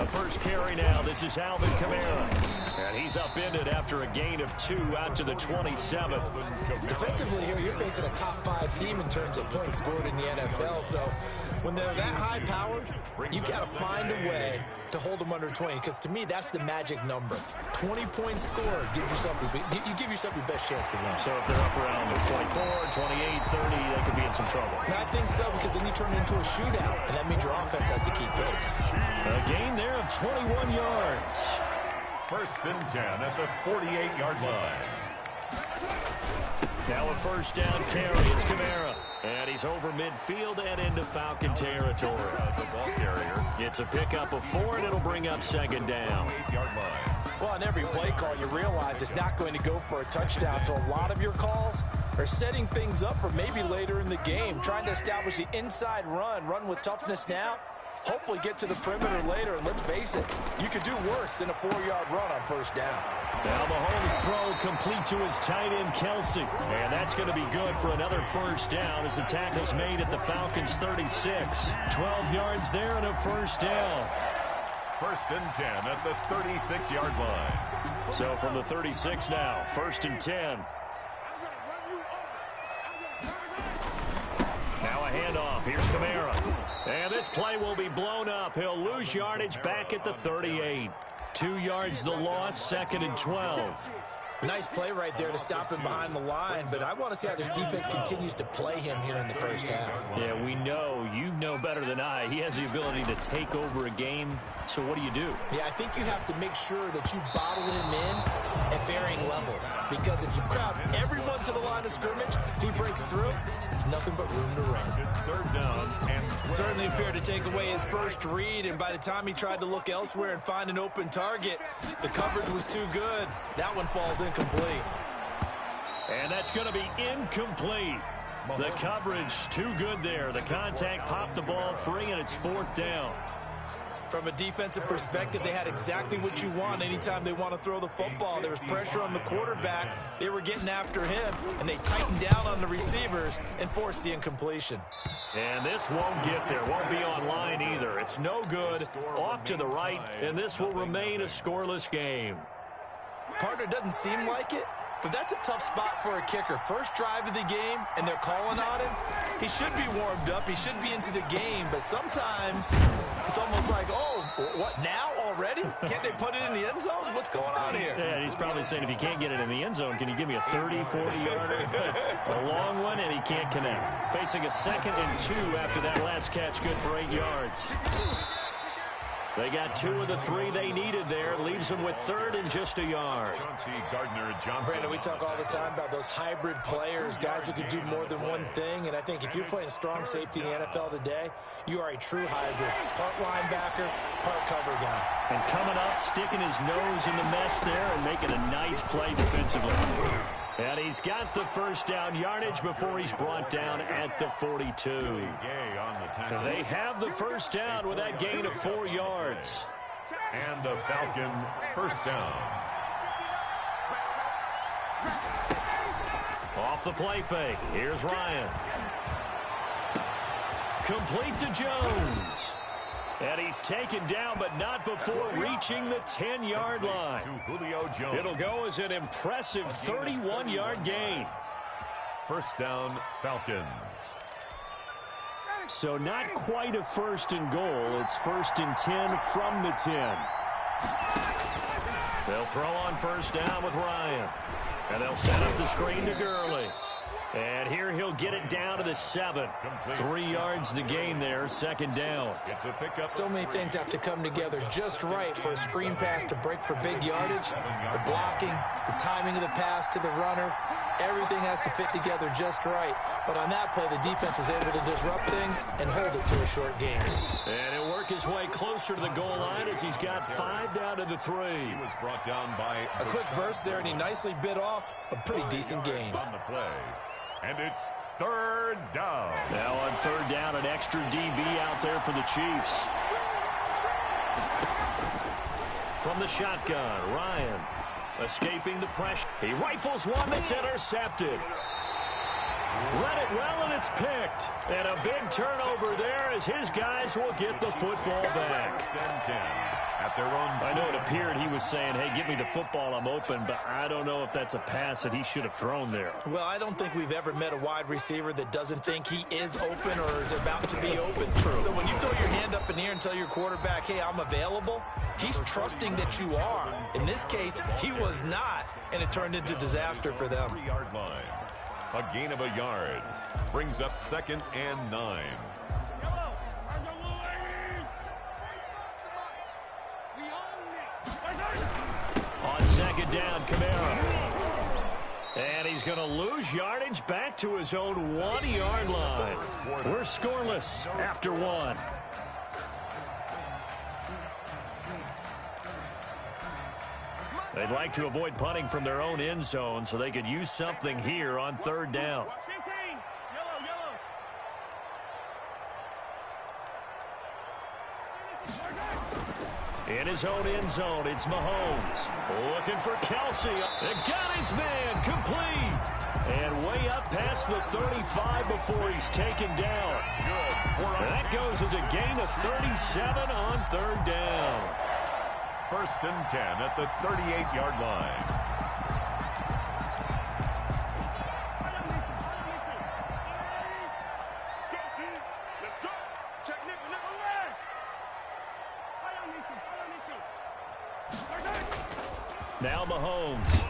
The first carry now. This is Alvin Kamara. And he's upended after a gain of 2 out to the 27. Defensively here, you're facing a top 5 team in terms of points scored in the NFL. So when they're that high-powered, you've got to find a way to hold them under 20. Because to me, that's the magic number. 20 points scored gives yourself you give yourself your best chance to win. So if they're up around 24, 28, 30, they could be in some trouble. I think so, because then you turn it into a shootout, and that means your offense has to keep pace. A gain there of 21 yards. First and 10 at the 48-yard line. Now a first down carry. It's Kamara. And he's over midfield and into Falcon territory. The ball carrier. It's a pickup of 4, and it'll bring up second down. 8-yard line. Well, on every play call, you realize it's not going to go for a touchdown. So a lot of your calls are setting things up for maybe later in the game, trying to establish the inside run with toughness now. Hopefully get to the perimeter later, and let's face it, you could do worse than a 4-yard run on first down. Now Mahomes' throw complete to his tight end, Kelsey. And that's going to be good for another first down as the tackle's made at the Falcons' 36. 12 yards there and a first down. First and 10 at the 36-yard line. So from the 36 now, first and 10. Now a handoff. Here's Kamara. And this play will be blown up. He'll lose yardage back at the 38. 2 yards the loss, second and 12. Nice play right there to stop him behind the line, but I want to see how this defense continues to play him here in the first half. Yeah, we know. You know better than I. He has the ability to take over a game. So what do you do? Yeah, I think you have to make sure that you bottle him in at varying levels. Because if you crowd everyone to the line of scrimmage, if he breaks through, there's nothing but room to run. Third down and certainly appeared to take away his first read, and by the time he tried to look elsewhere and find an open target, the coverage was too good. That one falls incomplete. And that's going to be incomplete. The coverage too good there. The contact popped the ball free, and it's fourth down. From a defensive perspective, they had exactly what you want anytime they want to throw the football. There was pressure on the quarterback. They were getting after him, and they tightened down on the receivers and forced the incompletion. And this won't get there. Won't be online either. It's no good. Off to the right, and this will remain a scoreless game. Partner, doesn't seem like it, but that's a tough spot for a kicker. First drive of the game, and they're calling on him. He should be warmed up. He should be into the game, but sometimes it's almost like, oh, what, now already? Can't they put it in the end zone? What's going on here? Yeah, he's probably saying, if you can't get it in the end zone, can you give me a 30, 40-yarder? A long one, and he can't connect. Facing a second and 2 after that last catch, good for 8 yards. They got 2 of the 3 they needed there. Leaves them with third and just a yard. Brandon, we talk all the time about those hybrid players, guys who can do more than one thing. And I think if you're playing strong safety in the NFL today, you are a true hybrid. Part linebacker, part cover guy. And coming up, sticking his nose in the mess there and making a nice play defensively. And he's got the first down yardage before he's brought down at the 42. They have the first down with that gain of 4 yards. And the Falcon first down. Off the play fake. Here's Ryan. Complete to Jones. And he's taken down, but not before reaching the 10-yard line. It'll go as an impressive 31-yard gain. First down, Falcons. So not quite a first and goal. It's first and 10 from the 10. They'll throw on first down with Ryan. And they'll set up the screen to Gurley. And here he'll get it down to the 7. 3 yards the gain there, second down. It's a pickup. So many things have to come together just right for a screen pass to break for big yardage. The blocking, the timing of the pass to the runner, everything has to fit together just right. But on that play, the defense was able to disrupt things and hold it to a short game. And he'll work his way closer to the goal line as he's got 5 down to the 3. He was brought down by a quick burst there, and he nicely bit off a pretty decent gain. On the play. And it's third down. Now on third down, an extra DB out there for the Chiefs. From the shotgun, Ryan escaping the pressure. He rifles one that's intercepted. Read it well, and it's picked. And a big turnover there as his guys will get the football back. at their own. I know it appeared he was saying, hey, give me the football, I'm open, but I don't know if that's a pass that he should have thrown there. Well, I don't think we've ever met a wide receiver that doesn't think he is open or is about to be open. True. So when you throw your hand up in the air and tell your quarterback, hey, I'm available, he's trusting that you are. In this case, he was not, and it turned into disaster for them. 3-yard line. A gain of a yard. Brings up 2nd and 9. On 2nd down, Kamara. And he's going to lose yardage back to his own 1-yard line. We're scoreless after 1. They'd like to avoid punting from their own end zone so they could use something here on 3rd down. In his own end zone, it's Mahomes. Looking for Kelsey. And got his man complete. And way up past the 35 before he's taken down. And that goes as a gain of 37 on 3rd down. 1st and 10 at the 38-yard line. Now Mahomes.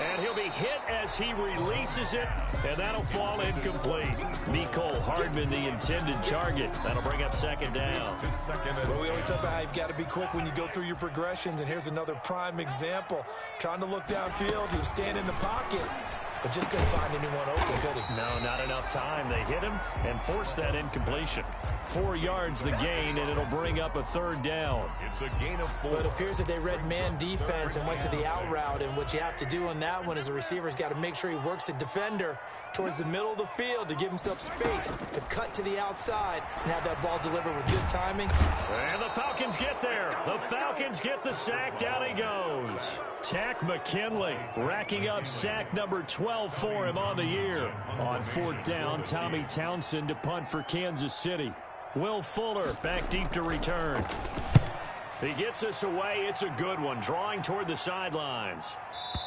And he'll be hit as he releases it, and that'll fall incomplete. Mecole Hardman, the intended target. That'll bring up 2nd down. Well, we always talk about how you've got to be quick when you go through your progressions, and here's another prime example. Trying to look downfield, he was standing in the pocket, but just couldn't find anyone open, could he? No, not enough time. They hit him and forced that incompletion. 4 yards the gain, and it'll bring up a 3rd down. It's a gain of 4. Well, it appears that they read man defense and went to the out route, and what you have to do on that one is the receiver's got to make sure he works the defender towards the middle of the field to give himself space to cut to the outside and have that ball delivered with good timing. And the Falcons get there. The Falcons get the sack. Down he goes. Tack McKinley racking up sack number 12 for him on the year. On 4th down, Tommy Townsend to punt for Kansas City. Will Fuller back deep to return. He gets us away. It's a good one. Drawing toward the sidelines.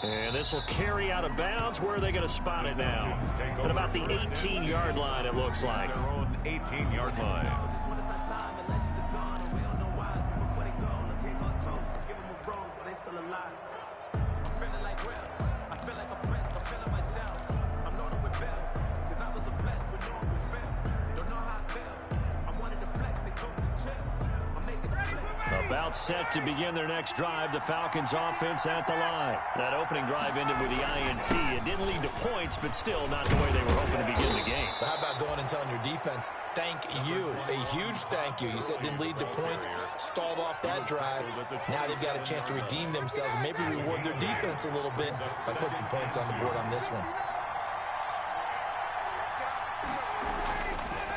And this will carry out of bounds. Where are they going to spot it now? At about the 18-yard line, it looks like. Their own 18-yard line. About set to begin their next drive. The Falcons offense at the line. That opening drive ended with the INT. It didn't lead to points, but still not the way they were hoping to begin the game. But how about going and telling your defense, thank you, a huge thank you. You said didn't lead to points, stalled off that drive. Now they've got a chance to redeem themselves and maybe reward their defense a little bit by putting some points on the board on this one.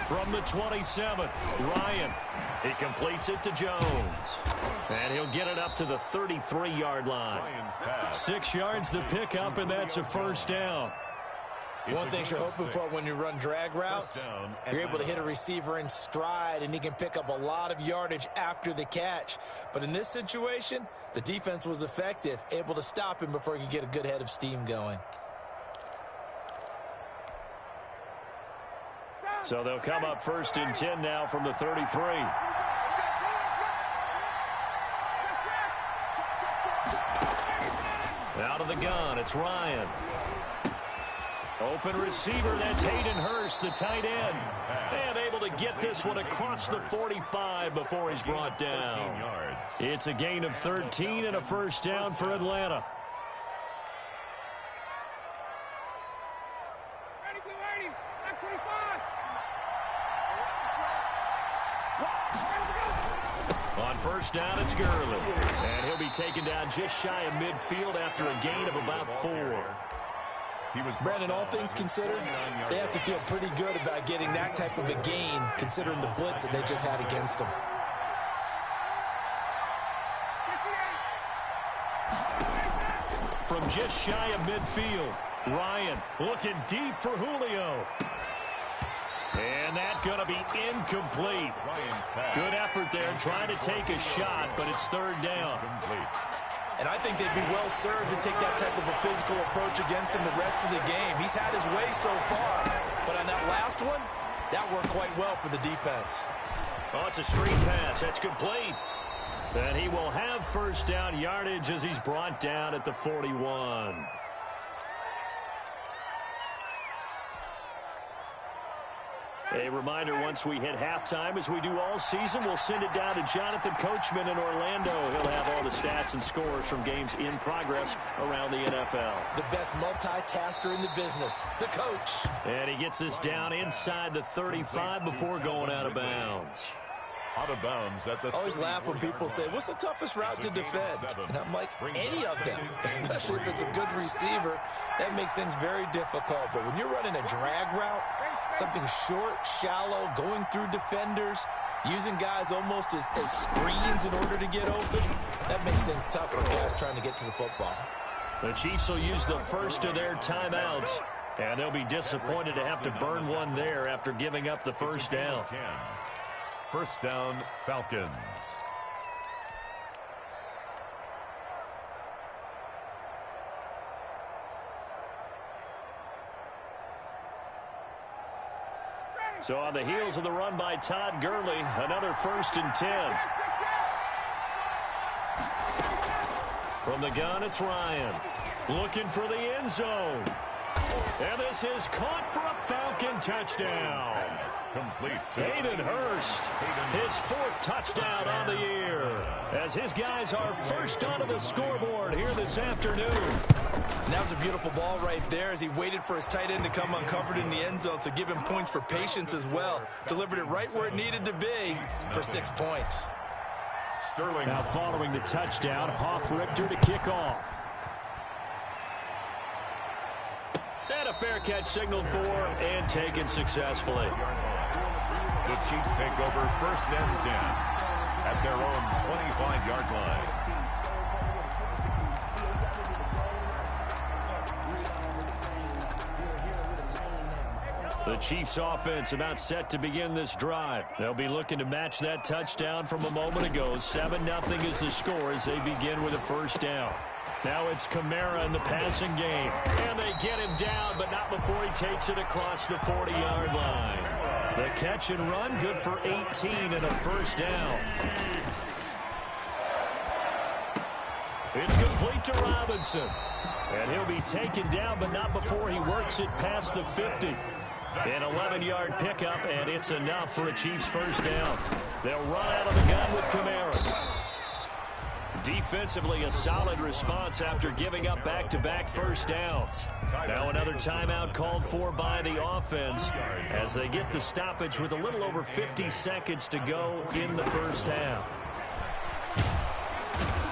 From the 27th, Ryan. He completes it to Jones. And he'll get it up to the 33-yard line. 6 yards the pickup, and that's a 1st down. One thing you're hoping for when you run drag routes, you're able to hit a receiver in stride, and he can pick up a lot of yardage after the catch. But in this situation, the defense was effective, able to stop him before he could get a good head of steam going. So they'll come up 1st and 10 now from the 33. Out of the gun, it's Ryan. Open receiver, that's Hayden Hurst, the tight end. And able to get this one across the 45 before he's brought down. It's a gain of 13 and a 1st down for Atlanta. On 1st down, it's Gurley. And he'll be taken down just shy of midfield after a gain of about 4. Brandon, all things considered, they have to feel pretty good about getting that type of a gain, considering the blitz that they just had against them. From just shy of midfield, Ryan looking deep for Julio. And that's going to be incomplete. Good effort there, trying to take a shot, but it's third down. And I think they'd be well served to take that type of a physical approach against him the rest of the game. He's had his way so far, but on that last one, that worked quite well for the defense. Oh, it's a screen pass. That's complete. And he will have first down yardage as he's brought down at the 41. A reminder, once we hit halftime, as we do all season, we'll send it down to Jonathan Coachman in Orlando. He'll have all the stats and scores from games in progress around the NFL. The best multitasker in the business, the coach. And he gets us down inside the 35 before going out of bounds. Out of bounds at the I always laugh when people say, what's the toughest route to defend? And I'm like, any of them, especially if it's a good receiver. That makes things very difficult. But when you're running a drag route, something short, shallow, going through defenders, using guys almost as screens in order to get open, that makes things tough for guys trying to get to the football. The Chiefs will use the first of their timeouts, and they'll be disappointed to have to burn one there after giving up the first down. First down, Falcons. So on the heels of the run by Todd Gurley, another 1st and 10. From the gun, it's Ryan. Looking for the end zone. And this is caught for a Falcon touchdown. Complete. Hayden Hurst, his 4th touchdown on the year, as his guys are first onto the scoreboard here this afternoon. And that was a beautiful ball right there as he waited for his tight end to come uncovered in the end zone, so give him points for patience as well. Delivered it right where it needed to be for 6 points. Sterling. Now following the touchdown, Hoff-Richter to kick off. And a fair catch signaled for and taken successfully. The Chiefs take over 1st and 10 at their own 25-yard line. The Chiefs offense about set to begin this drive. They'll be looking to match that touchdown from a moment ago. 7-0 is the score as they begin with a first down. Now it's Kamara in the passing game. And they get him down, but not before he takes it across the 40-yard line. The catch and run, good for 18 and a first down. It's complete to Robinson. And he'll be taken down, but not before he works it past the 50. An 11-yard pickup, and it's enough for a Chiefs first down. They'll run out of the gun with Kamara. Defensively, a solid response after giving up back-to-back first downs. Now another timeout called for by the offense as they get the stoppage with a little over 50 seconds to go in the first half.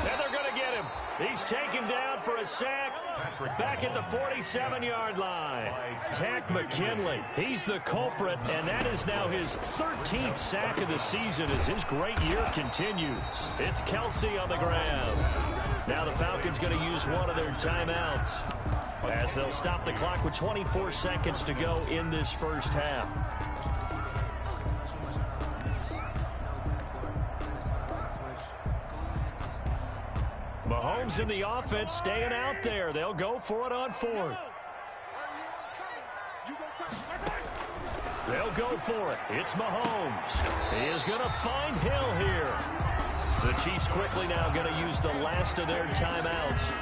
And they're going to get him. He's taken down for a sack back at the 47-yard line. Tack McKinley, he's the culprit, and that is now his 13th sack of the season as his great year continues. It's Kelsey on the ground. Now the Falcons going to use one of their timeouts as they'll stop the clock with 24 seconds to go in this first half. Mahomes in the offense staying out there. They'll go for it on 4th. They'll go for it. It's Mahomes. He is going to find Hill here. The Chiefs quickly now going to use the last of their timeouts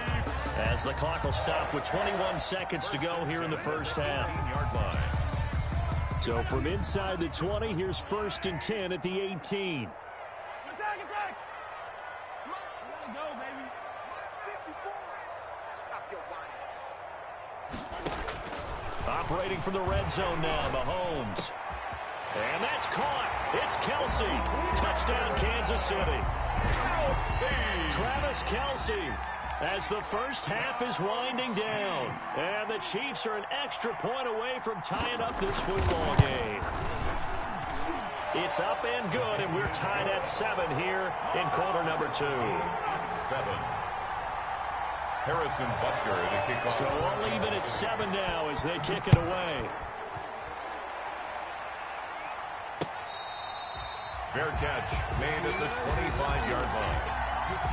as the clock will stop with 21 seconds to go here in the first half. So from inside the 20, here's 1st and 10 at the 18. Operating from the red zone now, Mahomes. And that's caught. It's Kelsey. Touchdown, Kansas City. Travis Kelsey as the first half is winding down. And the Chiefs are an extra point away from tying up this football game. It's up and good, and we're tied at 7 here in quarter number 2. 7. Harrison Butker to kick off. So all even at 7 now as they kick it away. Fair catch made at the 25-yard line.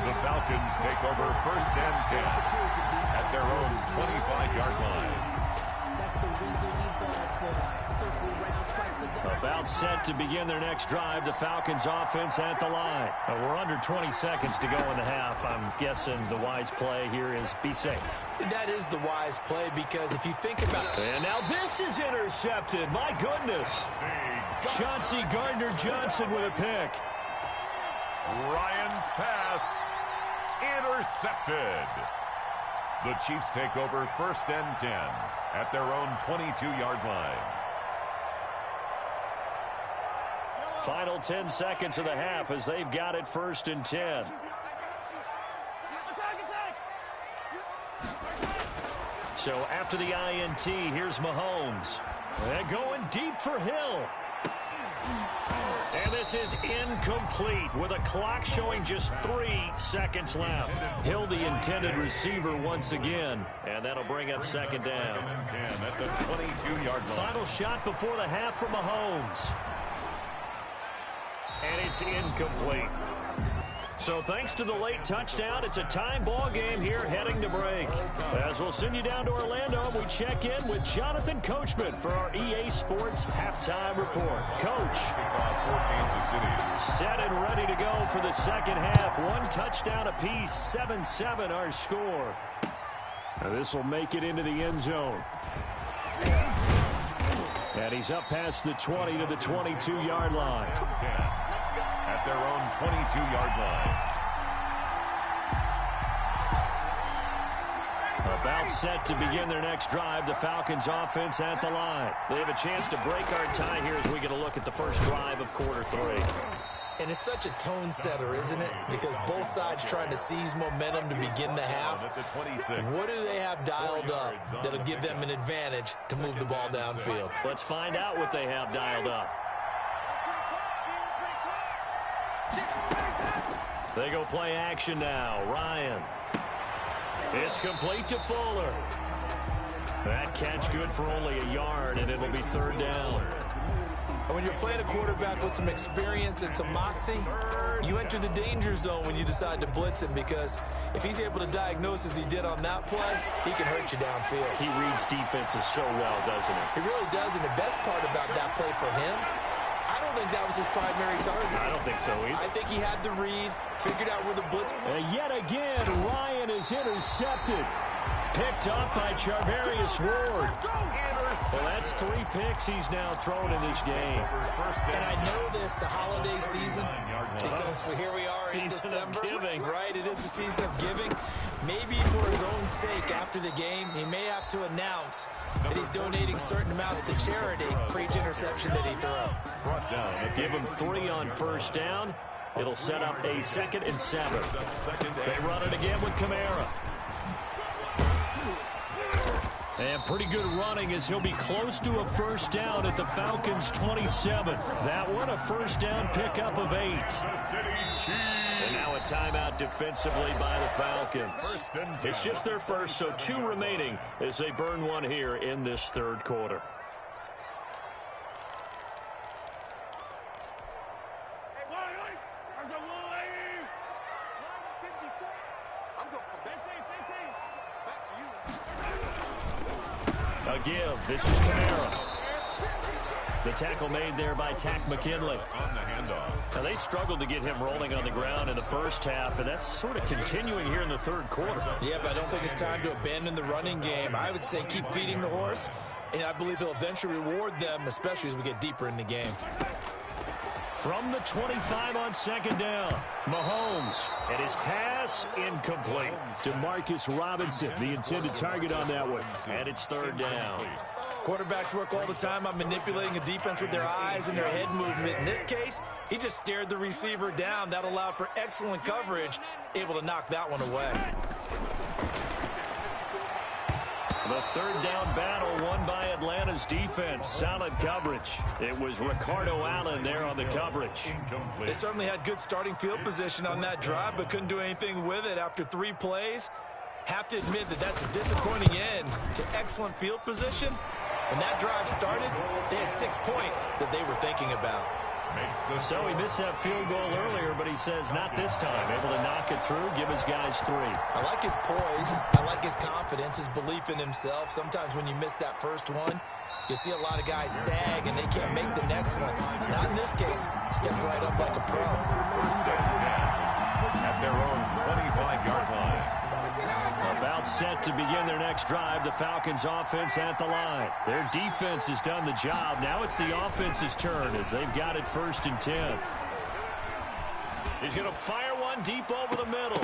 The Falcons take over 1st and 10 at their own 25-yard line. About set to begin their next drive. The Falcons offense at the line. We're under 20 seconds to go in the half. I'm guessing the wise play here is be safe. That is the wise play because if you think about it. And now this is intercepted. My goodness. Chauncey Gardner-Johnson with a pick. Ryan's pass intercepted. The Chiefs take over 1st and 10 at their own 22-yard line. Final 10 seconds of the half as they've got it 1st and 10. So after the INT, here's Mahomes. They're going deep for Hill. And this is incomplete with a clock showing just 3 seconds left. Hill, the intended receiver once again. And that'll bring up 2nd down. 2nd and 10 at the 22-yard line. Final shot before the half for Mahomes. And it's incomplete. So thanks to the late touchdown, it's a time ball game here heading to break. As we'll send you down to Orlando, we check in with Jonathan Coachman for our EA Sports Halftime Report. Coach. Set and ready to go for the second half. 1 touchdown apiece, 7-7 our score. Now this will make it into the end zone. And he's up past the 20 to the 22-yard line. 10 at their own 22-yard line. About set to begin their next drive. The Falcons offense at the line. They have a chance to break our tie here as we get a look at the first drive of quarter 3. And it's such a tone setter, isn't it? Because both sides trying to seize momentum to begin the half. What do they have dialed up that'll give them an advantage to move the ball downfield? Let's find out what they have dialed up. They go play action now. Ryan. It's complete to Fuller. That catch good for only a yard, and it'll be 3rd down. And when you're playing a quarterback with some experience and some moxie, you enter the danger zone when you decide to blitz him, because if he's able to diagnose as he did on that play, he can hurt you downfield. He reads defenses so well, doesn't he? He really does, and the best part about that play for him, I don't think that was his primary target. I don't think so either. I think he had the read, figured out where the blitz. And yet again, Ryan is intercepted. Picked up by Charvarius Ward. Well, that's 3 picks he's now thrown in this game. And I know this, the holiday season, because here we are in December. Giving. Right, it is the season of giving. Maybe for his own sake, after the game, he may have to announce that he's donating certain amounts to charity for each interception that he throws. Give him 3 on 1st down. It'll set up a 2nd and 7. They run it again with Kamara. And pretty good running as he'll be close to a 1st down at the Falcons' 27. That one a 1st down pickup of 8. And now a timeout defensively by the Falcons. It's just their first, so 2 remaining as they burn one here in this 3rd quarter. A give. This is Kamara. The tackle made there by Tack McKinley. On the handoff. Now, they struggled to get him rolling on the ground in the first half, and that's sort of continuing here in the 3rd quarter. Yeah, but I don't think it's time to abandon the running game. I would say keep feeding the horse, and I believe he'll eventually reward them, especially as we get deeper in the game. From the 25 on 2nd down, Mahomes, and his pass incomplete to Marcus Robinson, the intended target on that one, and it's 3rd down. Quarterbacks work all the time on manipulating a defense with their eyes and their head movement. In this case, he just stared the receiver down. That allowed for excellent coverage, able to knock that one away. The 3rd down battle won by Atlanta's defense. Solid coverage. It was Ricardo Allen there on the coverage. They certainly had good starting field position on that drive, but couldn't do anything with it after 3 plays. Have to admit that that's a disappointing end to excellent field position. When that drive started, they had 6 points that they were thinking about. So he missed that field goal earlier, but he says not this time. Able to knock it through, give his guys 3. I like his poise. I like his confidence, his belief in himself. Sometimes when you miss that first one, you see a lot of guys sag and they can't make the next one. Not in this case. Stepped right up like a pro. First and 10 at their own 25-yard line. About set to begin their next drive. The Falcons offense at the line. Their defense has done the job. Now it's the offense's turn as they've got it 1st and 10. He's going to fire one deep over the middle.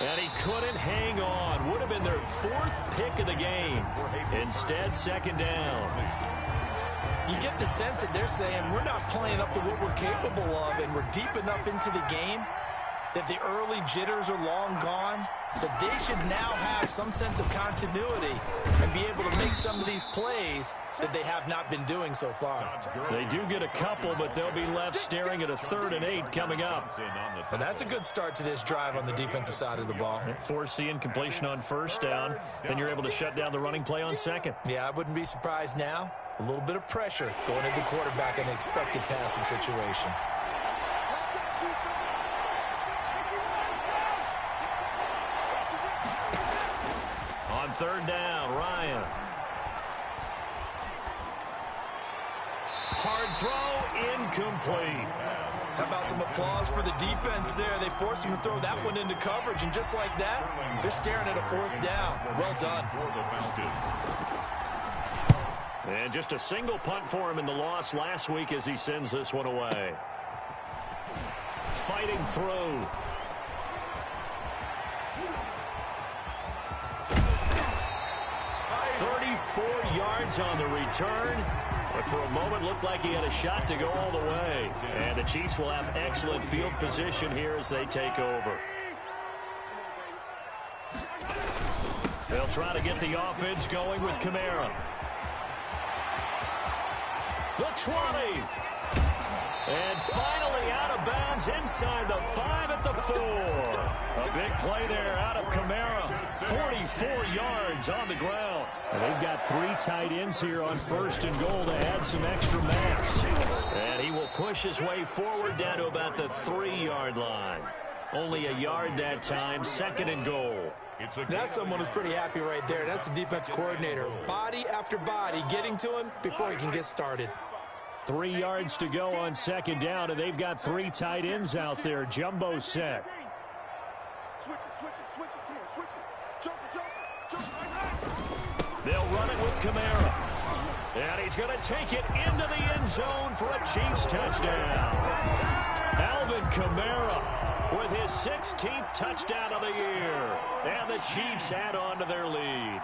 And he couldn't hang on. Would have been their 4th pick of the game. Instead, 2nd down. You get the sense that they're saying we're not playing up to what we're capable of, and we're deep enough into the game that the early jitters are long gone, that they should now have some sense of continuity and be able to make some of these plays that they have not been doing so far. They do get a couple, but they'll be left staring at a 3rd and 8 coming up. So that's a good start to this drive on the defensive side of the ball. Force the incompletion on 1st down, then you're able to shut down the running play on 2nd. Yeah, I wouldn't be surprised now. A little bit of pressure going at the quarterback in an expected passing situation. On 3rd down, Ryan. Hard throw, incomplete. How about some applause for the defense there? They forced him to throw that one into coverage, and just like that, they're staring at a 4th down. Well done. And just a single punt for him in the loss last week as he sends this one away. Fighting through. Yards on the return, but for a moment looked like he had a shot to go all the way. And the Chiefs will have excellent field position here as they take over. They'll try to get the offense going with Kamara. The 20. And finally out of bounds inside the 5 at the 4. A big play there out of Kamara. 44 yards on the ground. And they've got 3 tight ends here on 1st and goal to add some extra mass. And he will push his way forward down to about the 3-yard line. Only a yard that time, 2nd and goal. That's someone who's pretty happy right there. That's the defense coordinator. Body after body getting to him before he can get started. 3 yards to go on 2nd down, and they've got 3 tight ends out there. Jumbo set. They'll run it with Kamara. And he's going to take it into the end zone for a Chiefs touchdown. Alvin Kamara with his 16th touchdown of the year. And the Chiefs add on to their lead.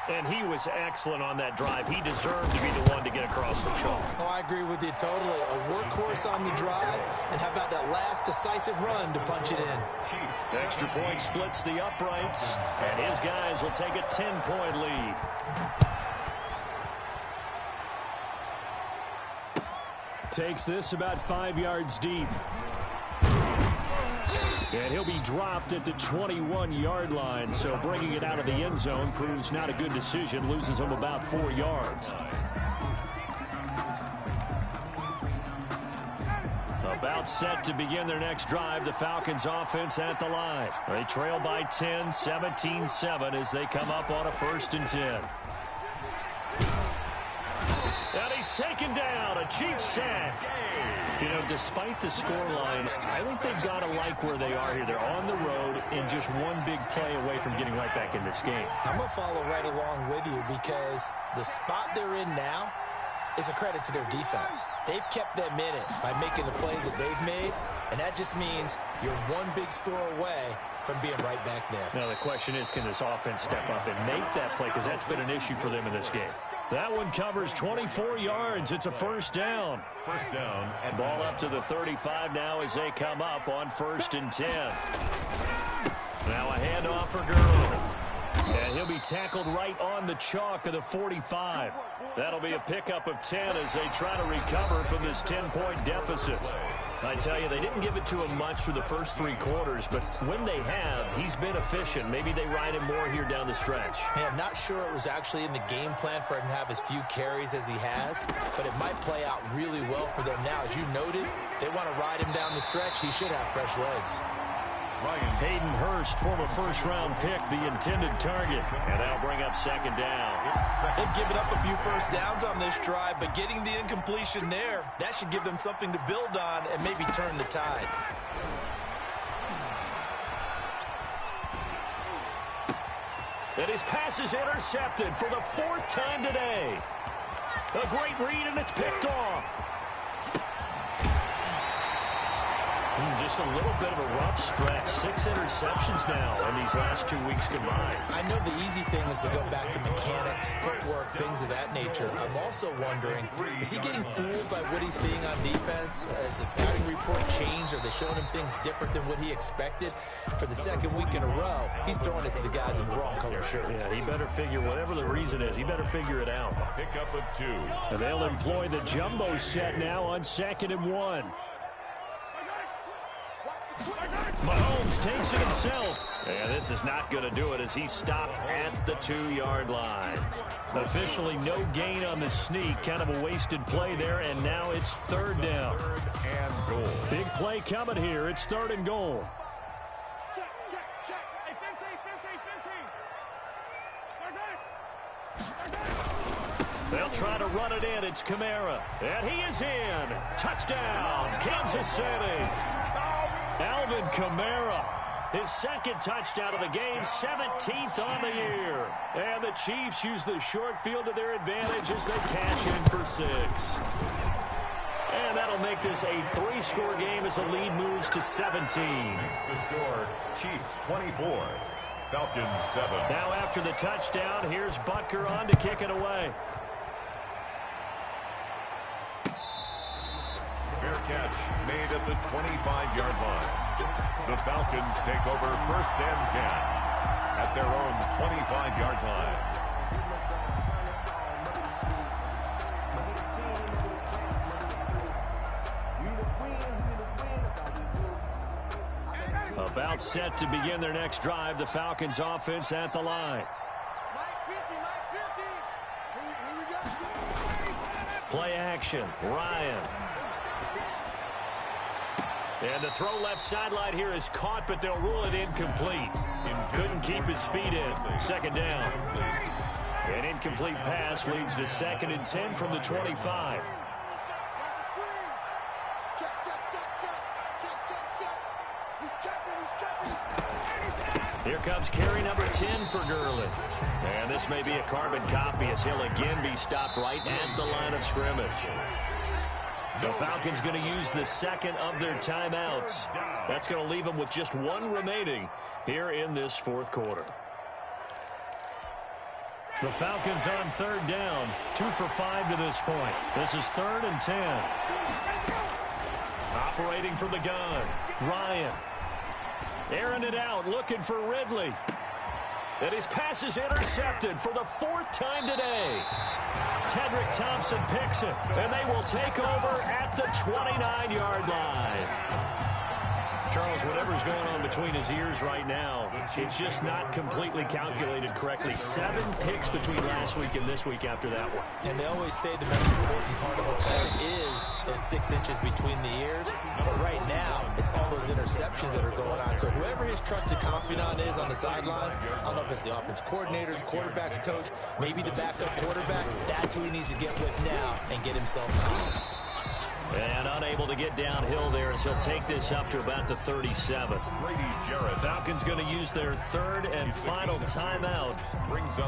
And he was excellent on that drive. He deserved to be the one to get across the chalk. Oh, I agree with you totally. A workhorse on the drive. And how about that last decisive run to punch it in? Extra point splits the uprights. And his guys will take a 10-point lead. Takes this about 5 yards deep. And he'll be dropped at the 21-yard line, so bringing it out of the end zone proves not a good decision. Loses him about 4 yards. About set to begin their next drive. The Falcons offense at the line. They trail by 10, 17-7 as they come up on a 1st and 10. And he's taken down. A Chiefs sack. You know, despite the scoreline, I think they've got to like where they are here. They're on the road and just one big play away from getting right back in this game. I'm going to follow right along with you because the spot they're in now is a credit to their defense. They've kept them in it by making the plays that they've made, and that just means you're one big score away from being right back there. Now, the question is, can this offense step up and make that play? Because that's been an issue for them in this game. That one covers 24 yards. It's a 1st down. 1st down. And ball up to the 35 now as they come up on 1st and 10. Now a handoff for Gurley. And he'll be tackled right on the chalk of the 45. That'll be a pickup of 10 as they try to recover from this 10-point deficit. I tell you, they didn't give it to him much through the first 3 quarters, but when they have, he's been efficient. Maybe they ride him more here down the stretch. Yeah, I'm not sure it was actually in the game plan for him to have as few carries as he has, but it might play out really well for them now. As you noted, they want to ride him down the stretch. He should have fresh legs. Hayden Hurst, former first-round pick, the intended target. And that'll bring up second down. They've given up a few first downs on this drive, but getting the incompletion there, that should give them something to build on and maybe turn the tide. And his pass is intercepted for the 4th time today. A great read, and it's picked off. Just a little bit of a rough stretch. 6 interceptions now in these last 2 weeks combined. I know the easy thing is to go back to mechanics, footwork, things of that nature. I'm also wondering, is he getting fooled by what he's seeing on defense? Has the scouting report changed? Are they showing him things different than what he expected? For the 2nd week in a row, he's throwing it to the guys in the wrong color shirts. Yeah, he better figure, whatever the reason is, he better figure it out. Pickup of 2. And they'll employ the jumbo set now on 2nd and 1. Mahomes takes it himself. And this is not going to do it as he stopped at the 2-yard line. Officially no gain on the sneak. Kind of a wasted play there, and now it's 3rd down. 3rd and goal. Big play coming here. It's 3rd and goal. Check. Hey, 15. They'll try to run it in. It's Kamara. And he is in. Touchdown, Kansas City. Alvin Kamara, his 2nd touchdown of the game, 17th on the year. And the Chiefs use the short field to their advantage as they cash in for 6. And that'll make this a 3-score game as the lead moves to 17. Makes the score Chiefs 24, Falcons 7. Now after the touchdown, here's Butker on to kick it away. Fair catch made at the 25-yard line. The Falcons take over 1st and 10 at their own 25-yard line. About set to begin their next drive, the Falcons offense at the line. Play action, Ryan. And the throw left sideline here is caught, but they'll rule it incomplete. Couldn't keep his feet in. 2nd down. An incomplete pass leads to 2nd and 10 from the 25. Here comes carry number 10 for Gurley. And this may be a carbon copy as he'll again be stopped right at the line of scrimmage. The Falcons going to use the 2nd of their timeouts. That's going to leave them with just 1 remaining here in this 4th quarter. The Falcons on 3rd down, 2 for 5 to this point. This is 3rd and 10. Operating from the gun, Ryan. Airing it out, looking for Ridley. And his pass is intercepted for the 4th time today. Tedrick Thompson picks it, and they will take over at the 29-yard line. Charles, whatever's going on between his ears right now, it's just not completely calculated correctly. 7 picks between last week and this week after that one. And they always say the most important part of a play is those 6 inches between the ears. But right now, it's all those interceptions that are going on. So whoever his trusted confidant is on the sidelines, I don't know if it's the offense coordinator, the quarterback's coach, maybe the backup quarterback, that's who he needs to get with now and get himself calm. And unable to get downhill there as he'll take this up to about the 37. Falcons going to use their 3rd and final timeout.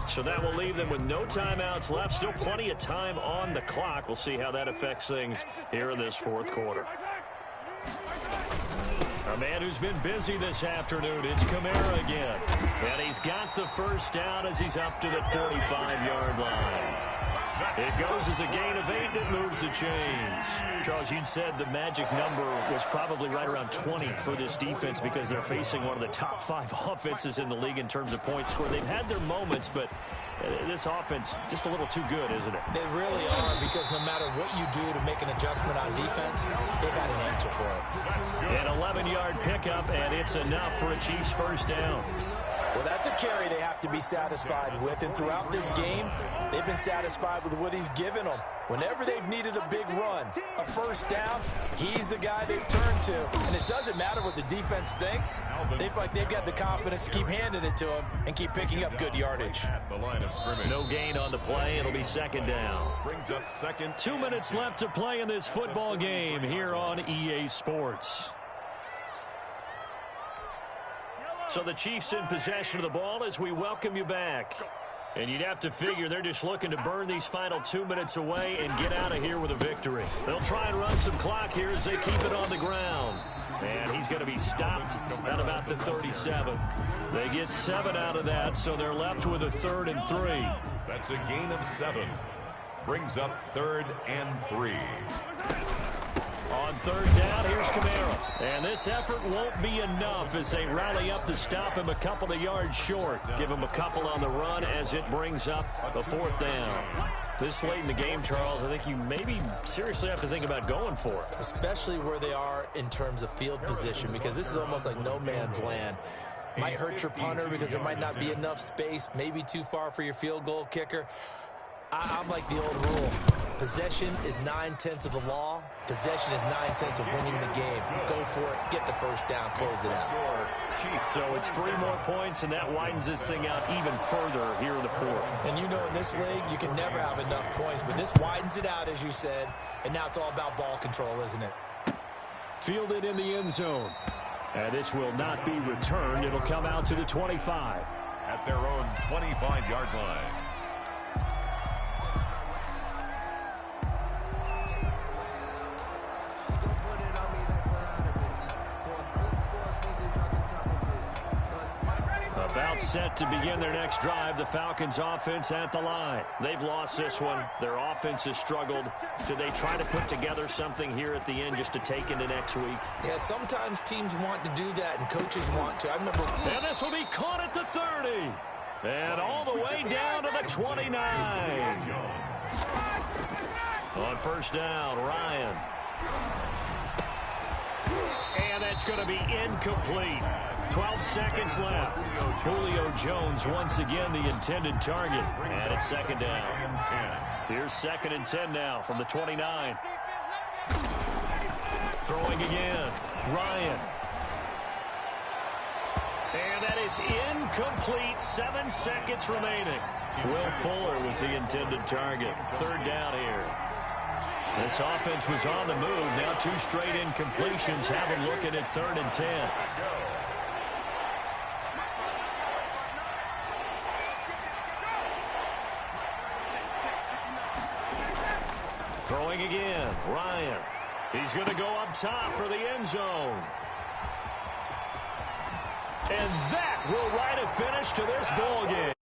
So that will leave them with no timeouts left. Still plenty of time on the clock. We'll see how that affects things here in this 4th quarter. A man who's been busy this afternoon, it's Kamara again. And he's got the 1st down as he's up to the 45-yard line. It goes as a gain of 8. It moves the chains. Charles, you'd said the magic number was probably right around 20 for this defense because they're facing one of the top 5 offenses in the league in terms of points scored. They've had their moments, but this offense just a little too good, isn't it? They really are, because no matter what you do to make an adjustment on defense, they've had an answer for it. An 11-yard pickup, and it's enough for a Chiefs first down. Well, that's a carry they have to be satisfied with, and throughout this game, they've been satisfied with what he's given them. Whenever they've needed a big run, a first down, he's the guy they've turned to. And it doesn't matter what the defense thinks. They feel like they've got the confidence to keep handing it to him and keep picking up good yardage. At the line of scrimmage. No gain on the play. It'll be second down. Brings up second. 2 minutes left to play in this football game here on EA Sports. So the Chiefs in possession of the ball as we welcome you back. And you'd have to figure they're just looking to burn these final 2 minutes away and get out of here with a victory. They'll try and run some clock here as they keep it on the ground. And he's going to be stopped at about the 37. They get 7 out of that, so they're left with a 3rd and 3. That's a gain of 7. Brings up 3rd and 3. On 3rd down, here's Kamara. And this effort won't be enough as they rally up to stop him a couple of yards short. Give him a couple on the run as it brings up a 4th down. This late in the game, Charles, I think you maybe seriously have to think about going for it. Especially where they are in terms of field position, because this is almost like no man's land. Might hurt your punter because there might not be enough space, maybe too far for your field goal kicker. I'm like the old rule. Possession is 9/10 of the law. Possession is 9/10 of winning the game. Go for it. Get the first down. Close it out. So it's 3 more points, and that widens this thing out even further here in the 4th. And you know, in this league, you can never have enough points. But this widens it out, as you said. And now it's all about ball control, isn't it? Fielded in the end zone. And this will not be returned. It'll come out to the 25. At their own 25-yard line. About set to begin their next drive, the Falcons offense at the line. They've lost this one. Their offense has struggled. Do they try to put together something here at the end just to take into next week? Yeah, sometimes teams want to do that and coaches want to. I remember. And this will be caught at the 30. And all the way down to the 29. On first down, Ryan. And that's going to be incomplete. 12 seconds left. Julio Jones once again the intended target. And it's second down. Here's 2nd and 10 now from the 29. Throwing again. Ryan. And that is incomplete. 7 seconds remaining. Will Fuller was the intended target. 3rd down here. This offense was on the move. Now 2 straight incompletions have them looking at 3rd and 10. Throwing again, Ryan. He's going to go up top for the end zone. And that will write a finish to this ball game.